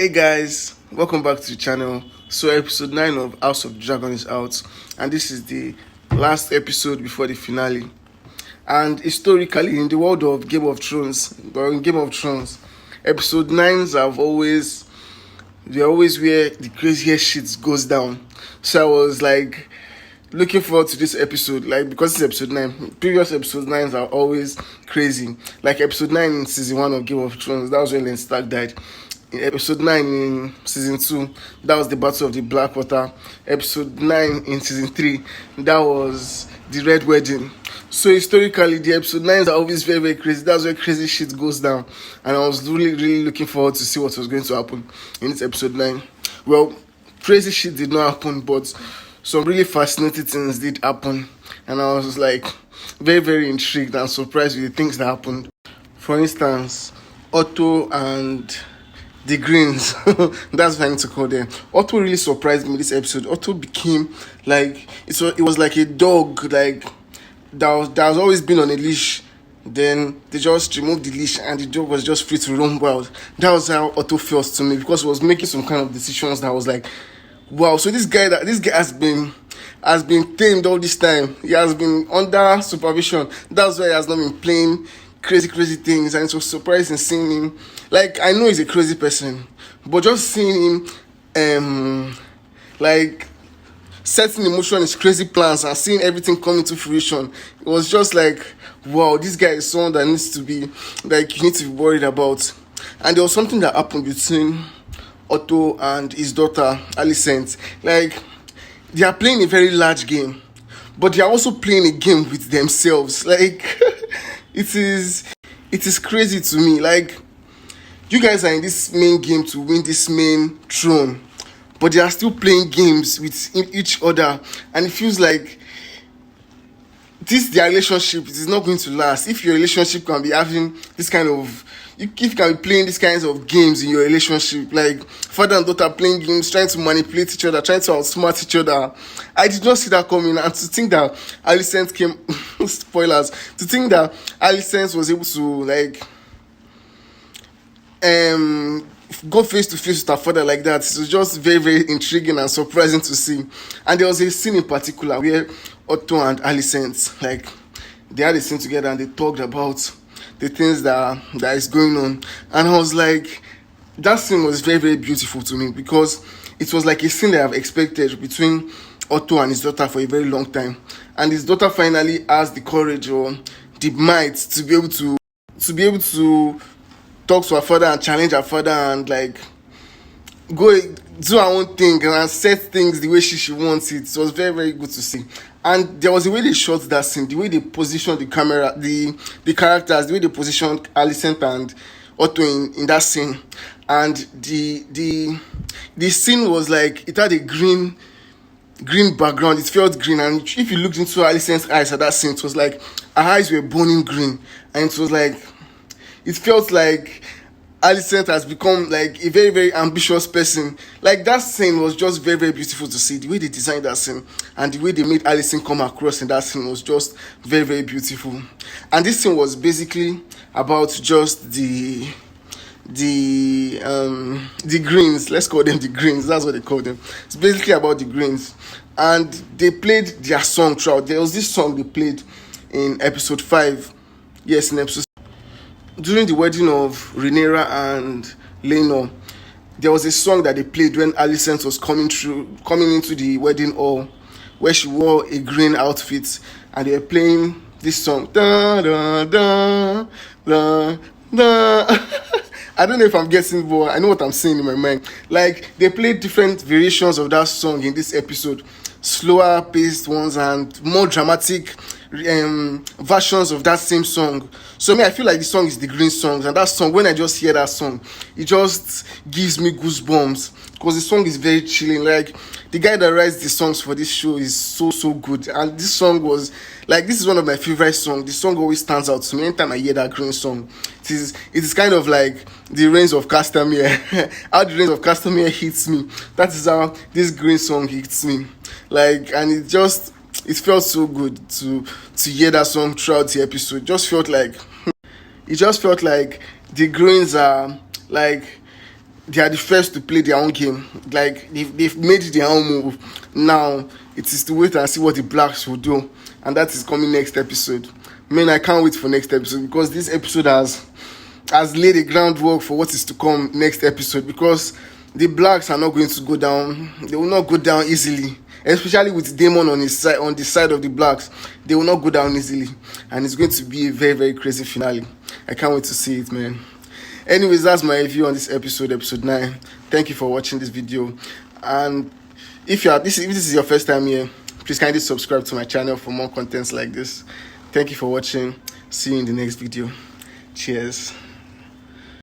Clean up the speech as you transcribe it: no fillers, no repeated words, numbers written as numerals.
Hey guys, welcome back to the channel. So episode 9 of House of Dragon is out, and this is the last episode before the finale. And historically, in the world of Game of Thrones, or in Game of Thrones, episode 9s they're always where the craziest shit goes down. So I was like looking forward to this episode, because it's episode 9. Previous episode 9s are always crazy. Like episode 9 in season 1 of Game of Thrones, that was when Lance Stark died. In episode 9 in season 2, that was the Battle of the Blackwater. Episode 9 in season 3, that was the Red Wedding. So historically, the episode 9s are always very, very crazy. That's where crazy shit goes down. And I was really, really looking forward to see what was going to happen in this episode 9. Well, crazy shit did not happen, but some really fascinating things did happen. And I was like very, very intrigued and surprised with the things that happened. For instance, Otto and the Greens, that's what I need to call them. Otto really surprised me this episode. Otto became like, it was like a dog, like that has always been on a leash. Then they just removed the leash and the dog was just free to roam wild. That was how Otto felt to me, because he was making some kind of decisions that was like, wow. So this guy has been tamed all this time. He has been under supervision. That's why he has not been playing crazy things, and it was surprising seeing him. Like, I know he's a crazy person, but just seeing him like setting in motion his crazy plans and seeing everything come into fruition, it was just like, wow, this guy is someone that needs to be, like, you need to be worried about. And there was something that happened between Otto and his daughter Alicent. Like, they are playing a very large game, but they are also playing a game with themselves. Like it is crazy to me. Like, you guys are in this main game to win this main throne, but they are still playing games with each other, and it feels like their relationship is not going to last. If your relationship can be having this kind of, if you can be playing these kinds of games in your relationship, like father and daughter playing games, trying to manipulate each other, trying to outsmart each other. I did not see that coming, and to think that Alicent came spoilers, to think that Alicent was able to like go face to face with her father like that, it was just very, very intriguing and surprising to see. And there was a scene in particular where Otto and Alicent, like, they had a scene together and they talked about the things that is going on. And I was like, that scene was very, very beautiful to me, because it was like a scene that I've expected between Otto and his daughter for a very long time. And his daughter finally has the courage or the might to be able to talk to her father and challenge her father and like go do her own thing and set things the way she wants it. It was very, very good to see. And there was a way they shot that scene, the way they positioned the camera, the characters, the way they positioned Alicent and Otto in that scene. And the scene was like, it had a green background. It felt green, and if you looked into Alicent's eyes at that scene, it was like her eyes were burning green, and it was like, it felt like Alicent has become like a very, very ambitious person. Like, that scene was just very, very beautiful to see. The way they designed that scene and the way they made Alicent come across in that scene was just very, very beautiful. And this scene was basically about just the Greens. Let's call them the Greens. That's what they call them. It's basically about the Greens. And they played their song throughout. There was this song they played in episode 5. Yes, in episode during the wedding of Rhaenyra and Laenor, there was a song that they played when Alicent was coming into the wedding hall, where she wore a green outfit, and they were playing this song. Da, da, da, da, da. I don't know if I'm guessing, but I know what I'm saying in my mind. Like, they played different variations of that song in this episode, slower paced ones and more dramatic versions of that same song. So I feel like the song is the Green song, and that song, when I just hear that song, it just gives me goosebumps, because the song is very chilling. Like, the guy that writes the songs for this show is so good, and this song was like, this is one of my favorite songs. The song always stands out to me anytime I hear that Green song. It is kind of like the Rains of Castamere. How the Rains of Castamere hits me, that is how this Green song hits me. Like, and it felt so good to hear that song throughout the episode. It just felt like the Greens are like they are the first to play their own game. Like they've made their own move. Now it is to wait and see what the Blacks will do, and that is coming next episode. Man, I can't wait for next episode, because this episode has laid the groundwork for what is to come next episode, because the Blacks are not going to go down. They will not go down easily, especially with Daemon on his side, on the side of the Blacks. They will not go down easily, and it's going to be a very, very crazy finale. I can't wait to see it, man. Anyways, that's my review on this episode 9. Thank you for watching this video, and if this is your first time here, please kindly subscribe to my channel for more contents like this. Thank you for watching. See you in the next video. Cheers.